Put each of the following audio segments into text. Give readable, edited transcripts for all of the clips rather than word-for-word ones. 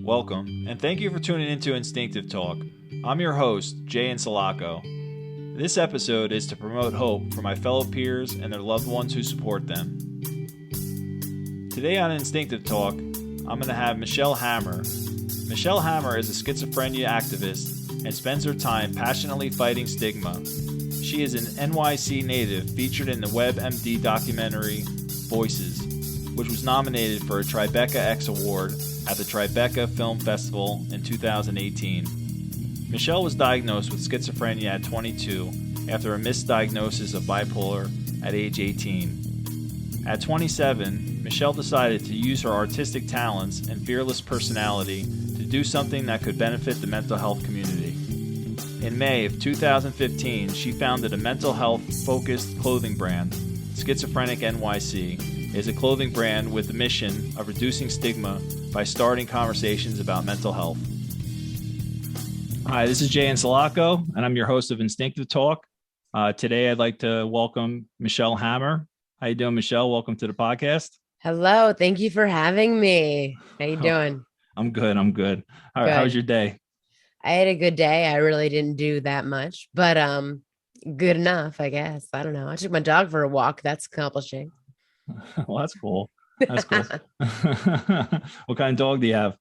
welcome, and thank you for tuning into Instinctive Talk. I'm your host, Jay Insalaco. This episode is to promote hope for my fellow peers and their loved ones who support them. Today on Instinctive Talk, I'm going to have Michelle Hammer. Michelle Hammer is a schizophrenia activist and spends her time passionately fighting stigma. She is an NYC native featured in the WebMD documentary Voices, which was nominated for a Tribeca X Award at the Tribeca Film Festival in 2018. Michelle was diagnosed with schizophrenia at 22 after a misdiagnosis of bipolar at age 18. At 27, Michelle decided to use her artistic talents and fearless personality to do something that could benefit the mental health community. In May of 2015, she founded a mental health-focused clothing brand. Schizophrenic.NYC is a clothing brand with the mission of reducing stigma by starting conversations about mental health. Hi, this is Jay Insalaco, and I'm your host of Instinctive Talk. Today, I'd like to welcome Michelle Hammer. How you doing, Michelle? Welcome to the podcast. Hello. Thank you for having me. How you doing? I'm good. How was your day? I had a good day. I really didn't do that much, but good enough, I guess. I don't know. I took my dog for a walk. That's accomplishing. Well, that's cool. That's cool. What kind of dog do you have?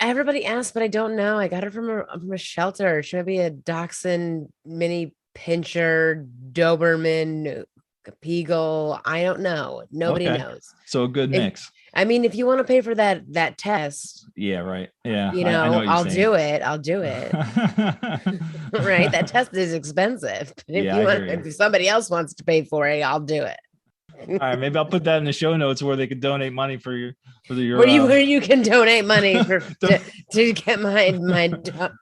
Everybody asks, but I don't know. I got her from a shelter. She might be a Dachshund mini pincher, Doberman, Beagle. I don't know. Nobody knows. So a good mix. If you want to pay for that test. Yeah, right. Yeah. I'll do it. Right. That test is expensive. If somebody else wants to pay for it, I'll do it. All right, maybe I'll put that in the show notes where they could donate money for your where you can donate money to get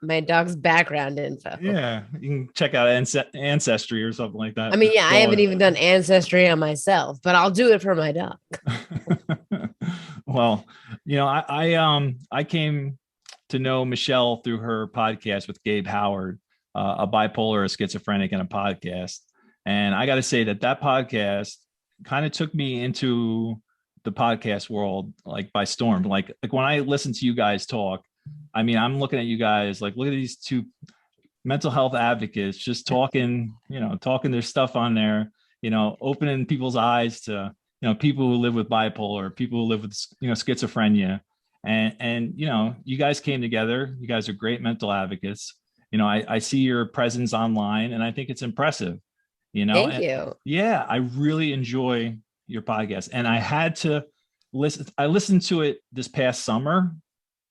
my dog's background info. Yeah, you can check out Ancestry or something like that. I haven't even done Ancestry on myself, but I'll do it for my dog. Well, I came to know Michelle through her podcast with Gabe Howard, a bipolar, a schizophrenic, and a podcast. And I got to say that podcast kind of took me into the podcast world like by storm. Like when I listen to you guys talk, I'm looking at you guys like, look at these two mental health advocates just talking their stuff on there, opening people's eyes to, people who live with bipolar, people who live with, schizophrenia. And you guys came together. You guys are great mental advocates. I see your presence online and I think it's impressive. Thank you. Yeah, I really enjoy your podcast, and I had to listen. I listened to it this past summer.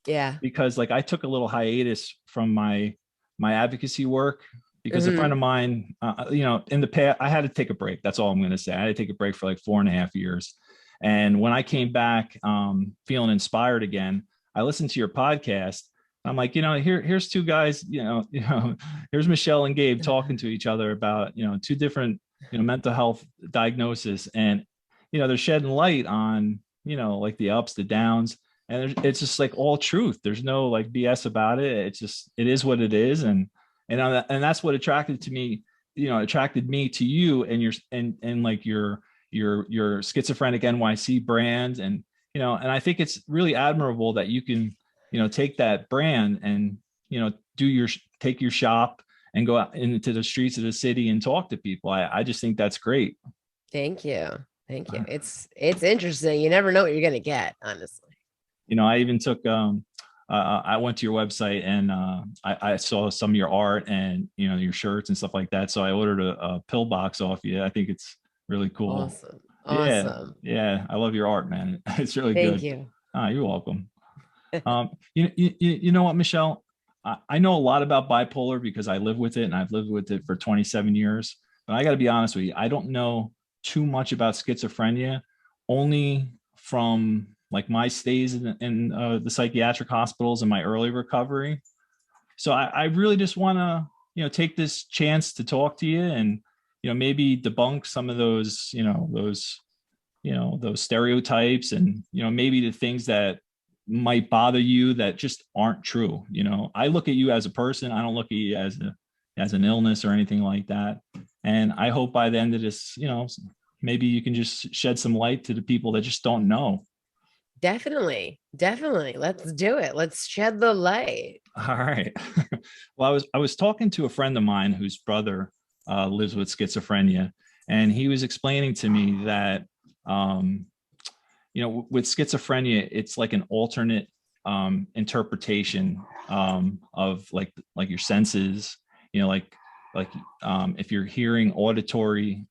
Yeah, because I took a little hiatus from my advocacy work because a friend of mine, in the past, I had to take a break. That's all I'm going to say. I had to take a break for like 4.5 years, and when I came back, feeling inspired again, I listened to your podcast. I'm like, here's two guys, here's Michelle and Gabe talking to each other about, two different, mental health diagnosis. And, they're shedding light on, like the ups, the downs, and it's just like all truth. There's no like BS about it. It is what it is. And that's what attracted me to you and your Schizophrenic NYC brand. And, and I think it's really admirable that you can, take that brand and, take your shop and go out into the streets of the city and talk to people. I just think that's great. Thank you. It's interesting. You never know what you're going to get, honestly. I even took, I went to your website and I saw some of your art and, your shirts and stuff like that. So I ordered a pill box off you. I think it's really cool. Awesome. Yeah. I love your art, man. It's really good. Thank you. You're welcome. You know what, Michelle, I know a lot about bipolar because I live with it and I've lived with it for 27 years, but I got to be honest with you. I don't know too much about schizophrenia, only from like my stays in the psychiatric hospitals and my early recovery. So I really just want to, take this chance to talk to you and, maybe debunk some of those stereotypes and, maybe the things that might bother you that just aren't true. I look at you as a person. I don't look at you as an illness or anything like that. And I hope by the end of this, maybe you can just shed some light to the people that just don't know. Definitely. Definitely. Let's do it. Let's shed the light. All right. Well, I was talking to a friend of mine whose brother lives with schizophrenia, and he was explaining to me that with schizophrenia, it's like an alternate interpretation of like your senses. If you're hearing auditory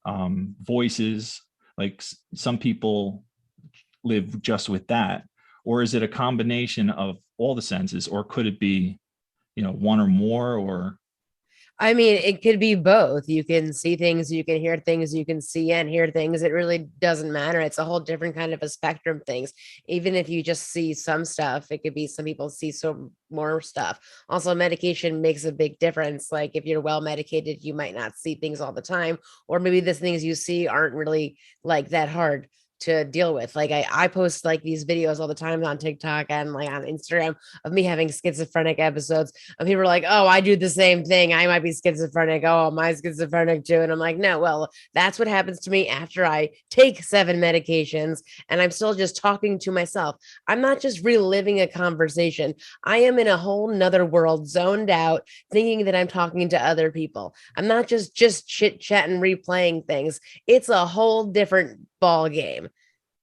voices, like some people live just with that, or is it a combination of all the senses, or could it be one or more? Or I mean, it could be both. You can see things, you can hear things, you can see and hear things. It really doesn't matter. It's a whole different kind of a spectrum of things. Even if you just see some stuff, it could be some people see so more stuff. Also, medication makes a big difference. Like if you're well medicated, you might not see things all the time, or maybe the things you see aren't really like that hard to deal with. Like I post like these videos all the time on TikTok and like on Instagram of me having schizophrenic episodes, and people are like, oh, I do the same thing, I might be schizophrenic, oh, am I schizophrenic too? And I'm like, no, well, that's what happens to me after I take 7 medications and I'm still just talking to myself. I'm not just reliving a conversation. I am in a whole nother world, zoned out, thinking that I'm talking to other people. I'm not just chit chat and replaying things. It's a whole different ball game.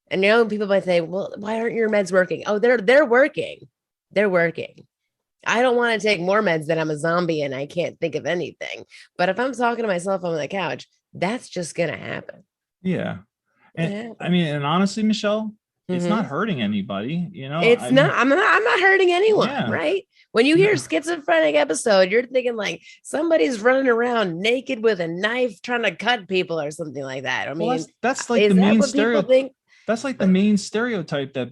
And people might say, well, why aren't your meds working? Oh, they're working. They're working. I don't want to take more meds than I'm a zombie and I can't think of anything. But if I'm talking to myself on the couch, that's just gonna happen. yeah. And I mean, and honestly, Michelle, it's not hurting anybody, It's not. I'm not hurting anyone, yeah. right? When you hear schizophrenic episode, you're thinking like somebody's running around naked with a knife trying to cut people or something like that. I mean, well, that's like the main stereotype. That's like the main stereotype that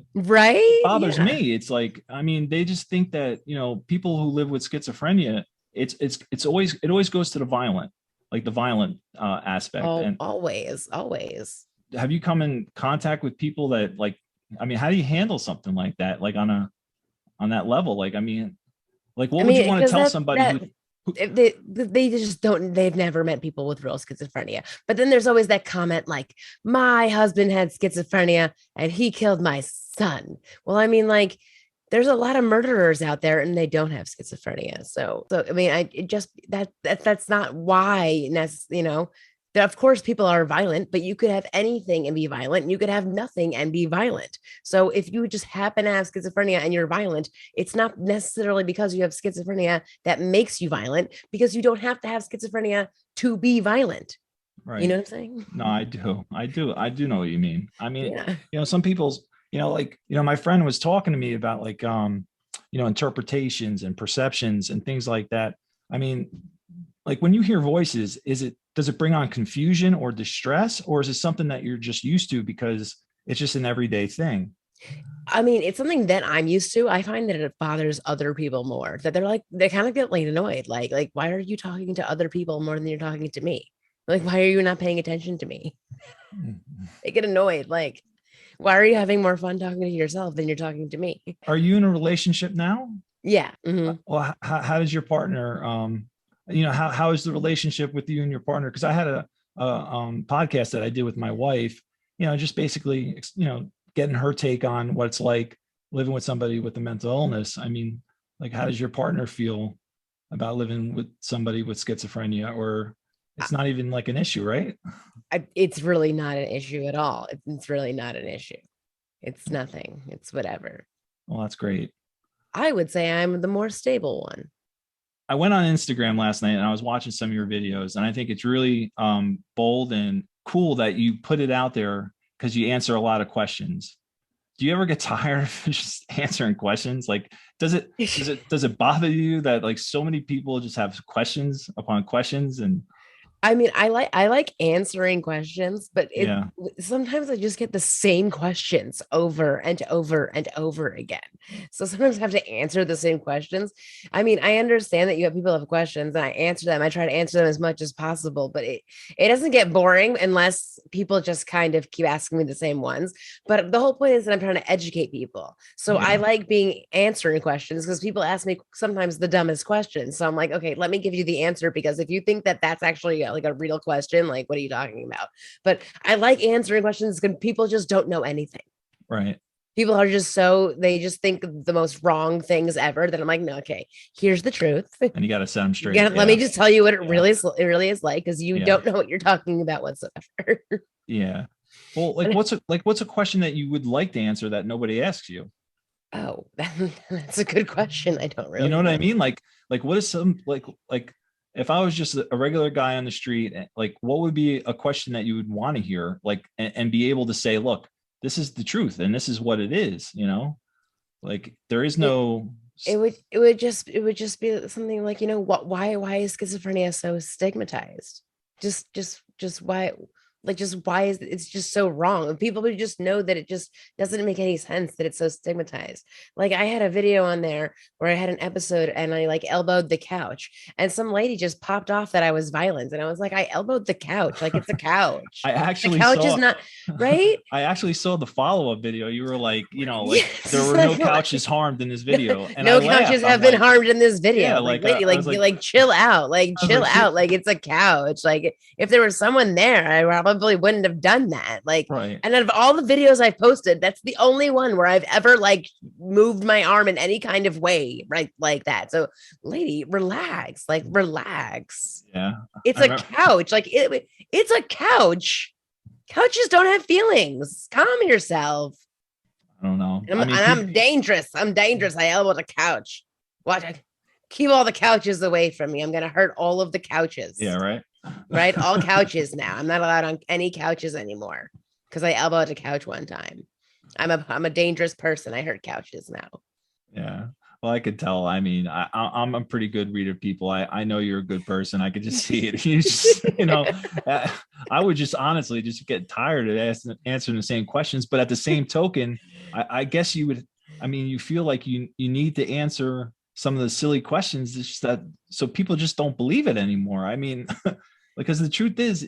bothers me. It's like, I mean, they just think that, people who live with schizophrenia, it always goes to the violent aspect. Oh, and always. Have you come in contact with people that like, I mean, how do you handle something like that? Like on that level? Like, I mean, like, what would you want to tell somebody they just don't, they've never met people with real schizophrenia. But then there's always that comment like, my husband had schizophrenia and he killed my son. Well, I mean, like, there's a lot of murderers out there and they don't have schizophrenia. So I mean, that's not why, of course people are violent, but you could have anything and be violent, and you could have nothing and be violent. So if you just happen to have schizophrenia and you're violent, it's not necessarily because you have schizophrenia that makes you violent, because you don't have to have schizophrenia to be violent. Right. You know what I'm saying? No, I do know what you mean. I mean, some people's, my friend was talking to me about like, interpretations and perceptions and things like that. I mean, like when you hear voices, does it bring on confusion or distress, or is it something that you're just used to because it's just an everyday thing? I mean, it's something that I'm used to. I find that it bothers other people more, that they kind of get like annoyed. Like, why are you talking to other people more than you're talking to me? Like, why are you not paying attention to me? They get annoyed. Like, why are you having more fun talking to yourself than you're talking to me? Are you in a relationship now? Yeah. Mm-hmm. Well, how does your partner, how is the relationship with you and your partner? Because I had a podcast that I did with my wife, just basically, getting her take on what it's like living with somebody with a mental illness. I mean, like, how does your partner feel about living with somebody with schizophrenia? Or it's not even like an issue, right? It's really not an issue at all. It's really not an issue. It's nothing. It's whatever. Well, that's great. I would say I'm the more stable one. I went on Instagram last night and I was watching some of your videos, and I think it's really bold and cool that you put it out there, because you answer a lot of questions. Do you ever get tired of just answering questions? Like, does it bother you that like so many people just have questions upon questions? And I mean, I like answering questions, but sometimes I just get the same questions over and over and over again. So sometimes I have to answer the same questions. I mean, I understand that you have people have questions and I answer them. I try to answer them as much as possible, but it doesn't get boring unless people just kind of keep asking me the same ones. But the whole point is that I'm trying to educate people. So I like answering questions, because people ask me sometimes the dumbest questions. So I'm like, okay, let me give you the answer, because if you think that that's actually like a real question, like, what are you talking about? But I like answering questions because people just don't know anything. Right. People are just they just think the most wrong things ever. That I'm like, no, okay, here's the truth. And you got to set them You straight. gotta, let me just tell you what it Yeah. really is like, because you Yeah. don't know what you're talking about whatsoever. Yeah. Well, like what's a question that you would like to answer that nobody asks you? Oh, that's a good question. I don't really You know what know. I mean? Like what is some like if I was just a regular guy on the street, like what would be a question that you would want to hear, like and be able to say, look, this is the truth and this is what it is, you know? Like there is It no it would just be something like, what, why is schizophrenia so stigmatized? Just why, like, just why is it's just so wrong? And people would just know that it just doesn't make any sense that it's so stigmatized. Like, I had a video on there where I had an episode and I like elbowed the couch, and some lady just popped off that I was violent, and I was like, I elbowed the couch, like, it's a couch. I The actually couch is saw not right. I actually saw the follow-up video. You were like, like Yes, there it's were no like, couches harmed in this video. And I no couches laughed. I'm have been like, harmed in this yeah, video. Like, like lady, I was like, chill out. Like, I was chill like, she out. Like, it's a couch. Like, if there was someone there, I probably wouldn't have done that. Like, right. and out of all the videos I've posted, that's the only one where I've ever like moved my arm in any kind of way, right? Like that. So, lady, relax. Like, relax. Yeah. It's I a remember, couch. Like, it's a couch. Couches don't have feelings. Calm yourself. I don't know. And I mean, I'm dangerous. I'm dangerous. I elbowed a couch. Watch it. Keep all the couches away from me. I'm gonna hurt all of the couches. yeah, right. Right? All couches now. I'm not allowed on any couches anymore because I elbowed a couch one time. I'm a dangerous person. I hurt couches now. Yeah. Well, I could tell. I mean, I'm a pretty good reader of people. I know you're a good person. I could just see it. You just, I would just honestly just get tired of answering the same questions. But at the same token, I guess you would. I mean, you feel like you need to answer some of the silly questions. It's just that so people just don't believe it anymore. I mean, because the truth is,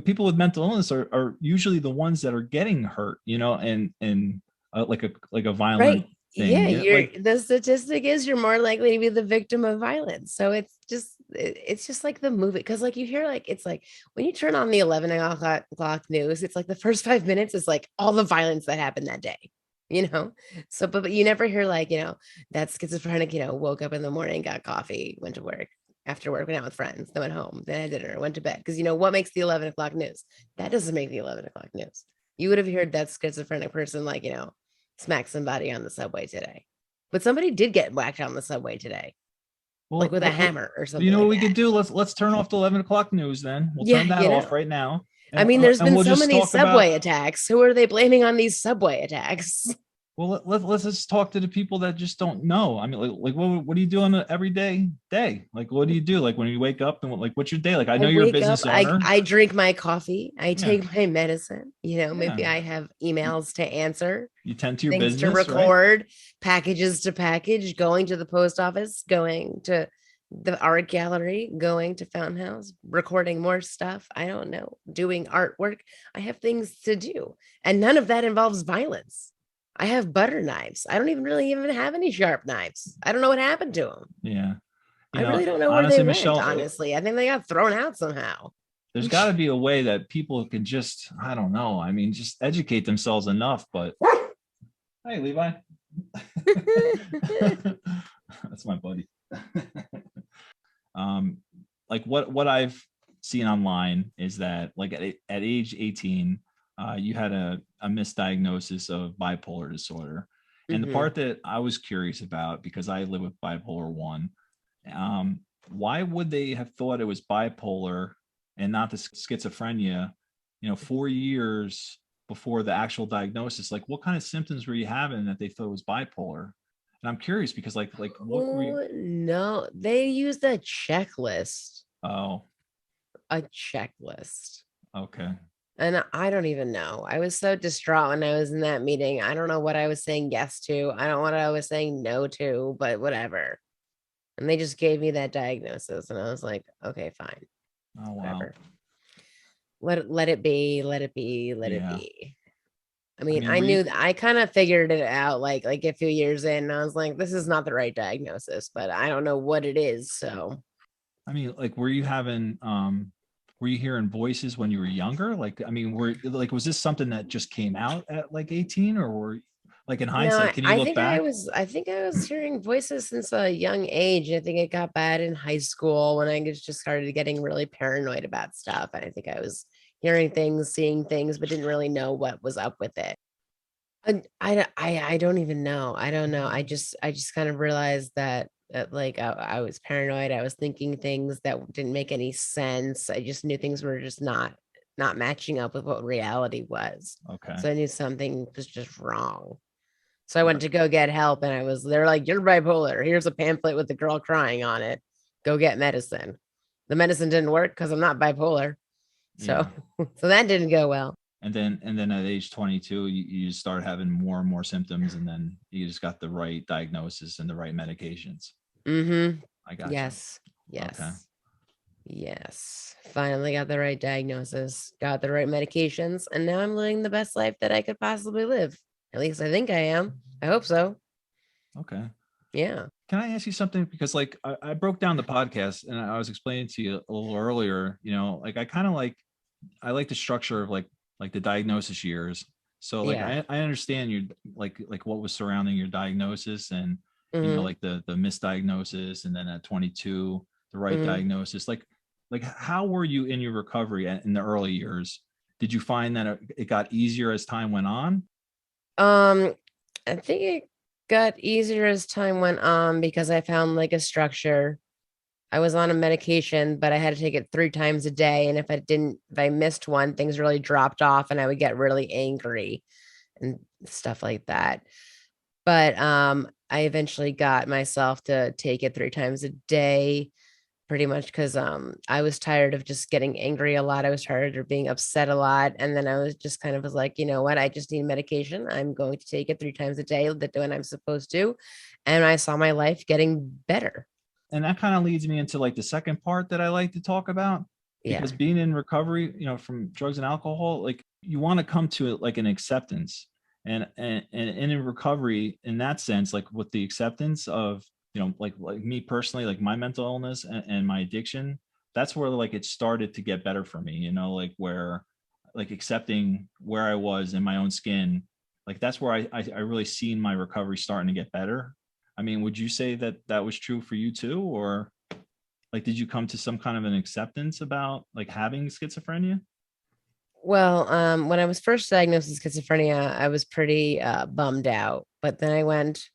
people with mental illness are usually the ones that are getting hurt. And like a violent Right. thing. Yeah, Yeah, you're like the statistic is you're more likely to be the victim of violence. So it's just like the movie, because like you hear, like, it's like when you turn on the 11 o'clock news, it's like the first 5 minutes is like all the violence that happened that day, you know. So but you never hear, like, that schizophrenic, woke up in the morning, got coffee, went to work, after work went out with friends, then went home, then had dinner, went to bed. Because what makes the 11 o'clock news? That doesn't make the 11 o'clock news. You would have heard that schizophrenic person, like, smack somebody on the subway today. But somebody did get whacked on the subway today, like well, with a hammer or something you know like what we that. could do? Let's turn off the 11 o'clock news. Then we'll Yeah, turn that off right now, I mean, there's and been we'll so just many talk about. subway attacks. Who are they blaming on these subway attacks? Well, let's just talk to the people that just don't know. I mean, like what do you do on an everyday day? Like, what do you do? Like when you wake up and like, what's your day like? I I know you're a wake up, business owner. I drink my coffee, I Yeah, take my medicine, maybe yeah. I have emails to answer, You tend to your things to business, right? record, packages to package, going to the post office, going to the art gallery, going to Fountain House, recording more stuff. I don't know, doing artwork. I have things to do, and none of that involves violence. I have butter knives. I don't even really even have any sharp knives. I don't know what happened to them. Yeah. I really don't know where they Honestly, went. Michelle, Honestly, I think they got thrown out somehow. there's got to be a way that people can just, I don't know. I mean, just educate themselves enough. But hey, Levi. That's my buddy. Like what I've seen online is that like at age 18, you had a misdiagnosis of bipolar disorder. And the Mhm. part that I was curious about, because I live with bipolar 1, why would they have thought it was bipolar and not the schizophrenia, 4 years before the actual diagnosis? Like, what kind of symptoms were you having that they thought was bipolar? And I'm curious because like what were you? Oh, no, they used Oh, a checklist. okay. And I don't even know. I was so distraught when I was in that meeting. I don't know what I was saying yes to. I don't know what I was saying no to, but whatever. And they just gave me that diagnosis, and I was like, okay, fine, Oh, wow. whatever. Let it be, let it be, let it Yeah. be. I mean, mean, I were you, knew that I kind of figured it out like a few years in. And I was like, this is not the right diagnosis, but I don't know what it is. So I mean, like, were you hearing voices when you were younger? Like, I mean, was this something that just came out at like 18 or Like in No, hindsight, can you look back? I think I was hearing voices since a young age. I think it got bad in high school when I just started getting really paranoid about stuff. And I think I was hearing things, seeing things, but didn't really know what was up with it. And I don't even know. I don't know. I just kind of realized that like I was paranoid. I was thinking things that didn't make any sense. I just knew things were just not matching up with what reality was. Okay. So I knew something was just wrong. So I went to go get help, and they're like, "You're bipolar. Here's a pamphlet with the girl crying on it. Go get medicine." The medicine didn't work because I'm not bipolar. So, Yeah. so that didn't go well. And then at age 22, you just start having more and more symptoms, and then you just got the right diagnosis and the right medications. Mm-hmm. I gotcha. Yes. Okay. Yes. Yes. Finally got the right diagnosis, got the right medications, and now I'm living the best life that I could possibly live. At least I think I am. I hope so. Okay. Yeah. Can I ask you something? Because like I broke down the podcast and I was explaining to you a little earlier, like I kind of I like the structure of like the diagnosis years. So like Yeah. I understand you like what was surrounding your diagnosis and Mm-hmm. like the misdiagnosis, and then at 22 the right Mm-hmm. diagnosis. Like how were you in your recovery in the early years? Did you find that it got easier as time went on? Um, I think it got easier as time went on because I found like a structure. I was on a medication, but I had to take it 3 times a day. And if I missed one, things really dropped off and I would get really angry and stuff like that. But I eventually got myself to take it 3 times a day pretty much because I was tired of just getting angry a lot. I was tired of being upset a lot. And then I was just kind of was like, you know what? I just need medication. I'm going to take it 3 times a day that when I'm supposed to. And I saw my life getting better. And that kind of leads me into like the second part that I like to talk about, Yeah. because being in recovery, from drugs and alcohol, like you want to come to it like an acceptance. And in recovery, in that sense, like with the acceptance of, like me personally, like my mental illness and my addiction, that's where like it started to get better for me, like where like accepting where I was in my own skin, like that's where I really seen my recovery starting to get better. I mean, would you say that that was true for you too? Or like, did you come to some kind of an acceptance about like having schizophrenia? Well, when I was first diagnosed with schizophrenia, I was pretty bummed out. But then I went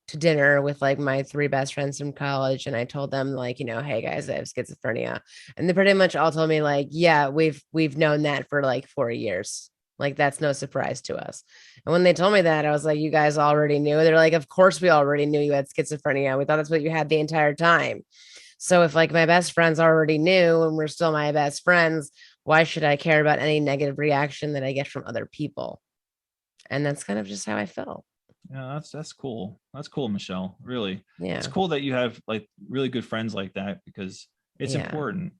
to dinner with like my 3 best friends from college, and I told them like, hey guys, I have schizophrenia, and they pretty much all told me like, yeah, we've known that for like 4 years. Like that's no surprise to us. And when they told me that, I was like, you guys already knew. They're like, of course we already knew you had schizophrenia. We thought that's what you had the entire time. So if like my best friends already knew and we're still my best friends, why should I care about any negative reaction that I get from other people? And that's kind of just how I felt. Yeah, that's cool. That's cool, Michelle. Really, it's Yeah. cool that you have like really good friends like that, because it's Yeah. important.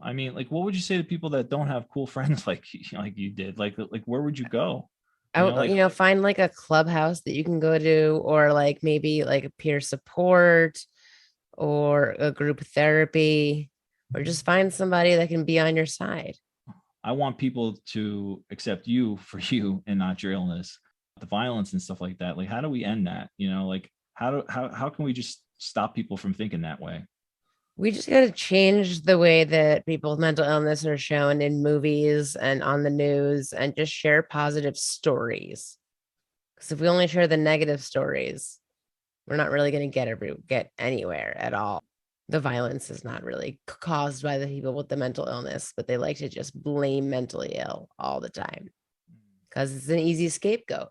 I mean, like, what would you say to people that don't have cool friends like like you did? Like, where would you go? Like, Find like a clubhouse that you can go to, or like maybe like a peer support or a group therapy, or just find somebody that can be on your side. I want people to accept you for you and not your illness, the violence and stuff like that. Like, how do we end that? Like, how can we just stop people from thinking that way? We just got to change the way that people with mental illness are shown in movies and on the news, and just share positive stories. Because if we only share the negative stories, we're not really going to get anywhere at all. The violence is not really caused by the people with the mental illness, but they like to just blame mentally ill all the time because it's an easy scapegoat.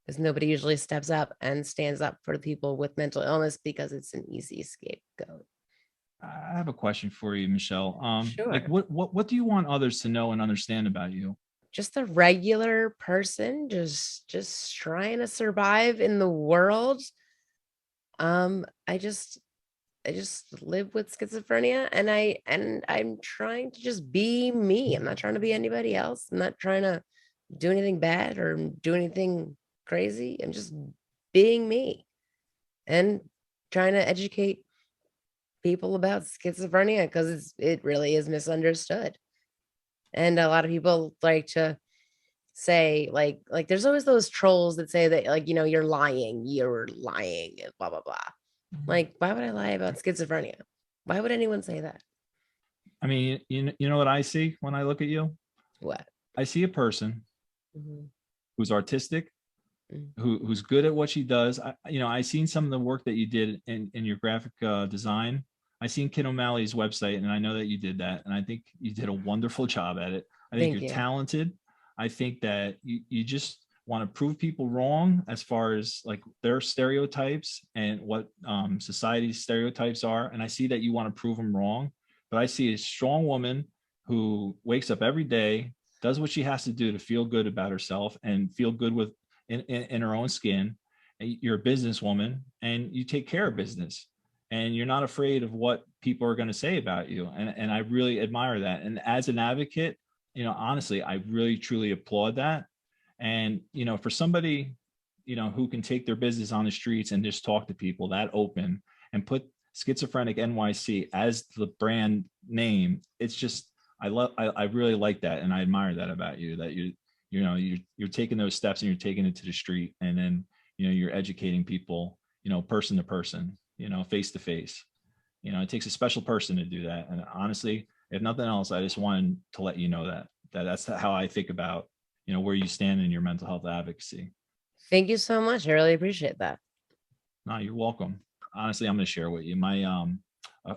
Because nobody usually steps up and stands up for the people with mental illness because it's an easy scapegoat. I have a question for you, Michelle. Like, Sure. what do you want others to know and understand about you? Just a regular person, just trying to survive in the world. Um, I just I just live with schizophrenia, and I'm trying to just be me. I'm not trying to be anybody else. I'm not trying to do anything bad or do anything crazy. I'm just being me and trying to educate people about schizophrenia because it really is misunderstood. And a lot of people like to say like there's always those trolls that say that like, you're lying, and blah, blah, blah. Like, why would I lie about schizophrenia? Why would anyone say that? I mean, you know what I see when I look at you? What? I see a person Mhm. who's artistic, Mhm. who's good at what she does. I seen some of the work that you did in your graphic design. I seen Ken O'Malley's website, and I know that you did that, and I think you did a wonderful job at it. I think Thank you're you. talented. I think that you just want to prove people wrong as far as like their stereotypes and what society's stereotypes are. And I see that you want to prove them wrong, but I see a strong woman who wakes up every day, does what she has to do to feel good about herself and feel good with in her own skin. You're a businesswoman and you take care of business, and you're not afraid of what people are going to say about you. And I really admire that. And as an advocate, honestly, I really truly applaud that. And for somebody who can take their business on the streets and just talk to people that open and put Schizophrenic NYC as the brand name, it's just I really like that, and I admire that about you, that you're taking those steps and you're taking it to the street, and then you're educating people, person to person, face to face. It takes a special person to do that. And honestly, if nothing else, I just wanted to let you know that's how I think about where you stand in your mental health advocacy. Thank you so much. I really appreciate that. No, you're welcome. Honestly, I'm going to share with you. My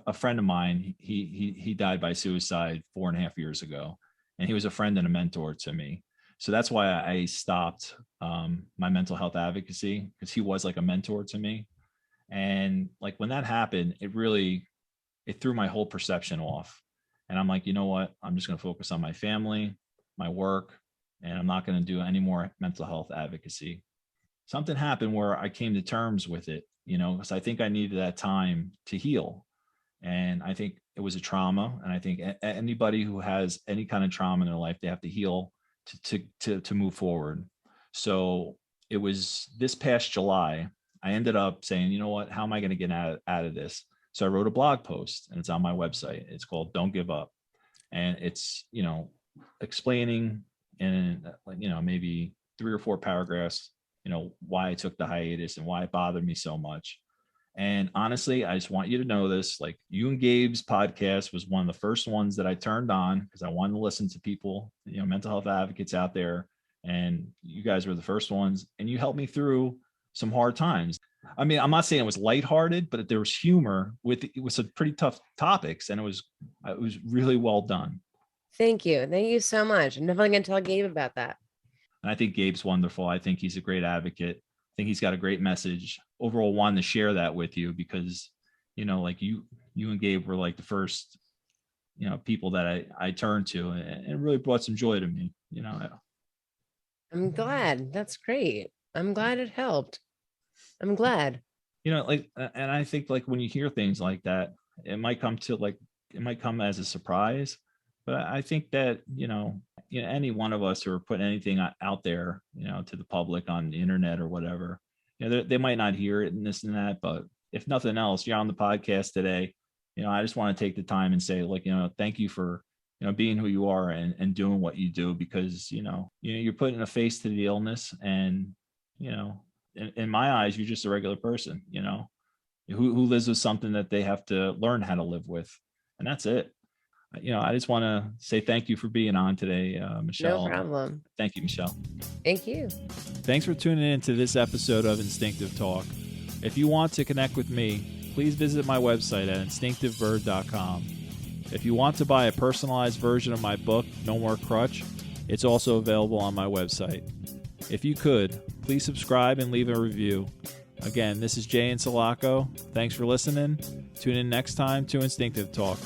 a friend of mine, he died by suicide 4.5 years ago, and he was a friend and a mentor to me. So that's why I stopped my mental health advocacy, because he was like a mentor to me. And like when that happened, it threw my whole perception off. And I'm like, you know what? I'm just going to focus on my family, my work, and I'm not going to do any more mental health advocacy. Something happened where I came to terms with it, because I think I needed that time to heal. And I think it was a trauma. And I think anybody who has any kind of trauma in their life, they have to heal to move forward. So it was this past July, I ended up saying, you know what, how am I going to get out of this? So I wrote a blog post, and it's on my website. It's called Don't Give Up. And it's, explaining in maybe 3 or 4 paragraphs, why I took the hiatus and why it bothered me so much. And honestly, I just want you to know this, like, you and Gabe's podcast was one of the first ones that I turned on because I wanted to listen to people, mental health advocates out there. And you guys were the first ones, and you helped me through some hard times. I mean, I'm not saying it was lighthearted, but there was humor with some pretty tough topics, and it was really well done. Thank you. Thank you so much. I'm definitely going to tell Gabe about that. And I think Gabe's wonderful. I think he's a great advocate. I think he's got a great message. Overall, wanted to share that with you because, like you and Gabe were like the first, people that I turned to, and it really brought some joy to me. I'm glad. That's great. I'm glad it helped. I'm glad. Like, and I think like when you hear things like that, it might come as a surprise, but I think that, any one of us who are putting anything out there, to the public on the internet or whatever, they might not hear it and this and that, but if nothing else, you're on the podcast today. I just want to take the time and say, like, thank you for, being who you are and doing what you do, because, you're putting a face to the illness, and, in my eyes, you're just a regular person, who lives with something that they have to learn how to live with. And that's it. I just want to say thank you for being on today, Michelle. No problem. Thank you, Michelle. Thank you. Thanks for tuning in to this episode of Instinctive Talk. If you want to connect with me, please visit my website at instinctivebird.com. If you want to buy a personalized version of my book, No More Crutch, it's also available on my website. If you could, please subscribe and leave a review. Again, this is Jay and Sulaco. Thanks for listening. Tune in next time to Instinctive Talk.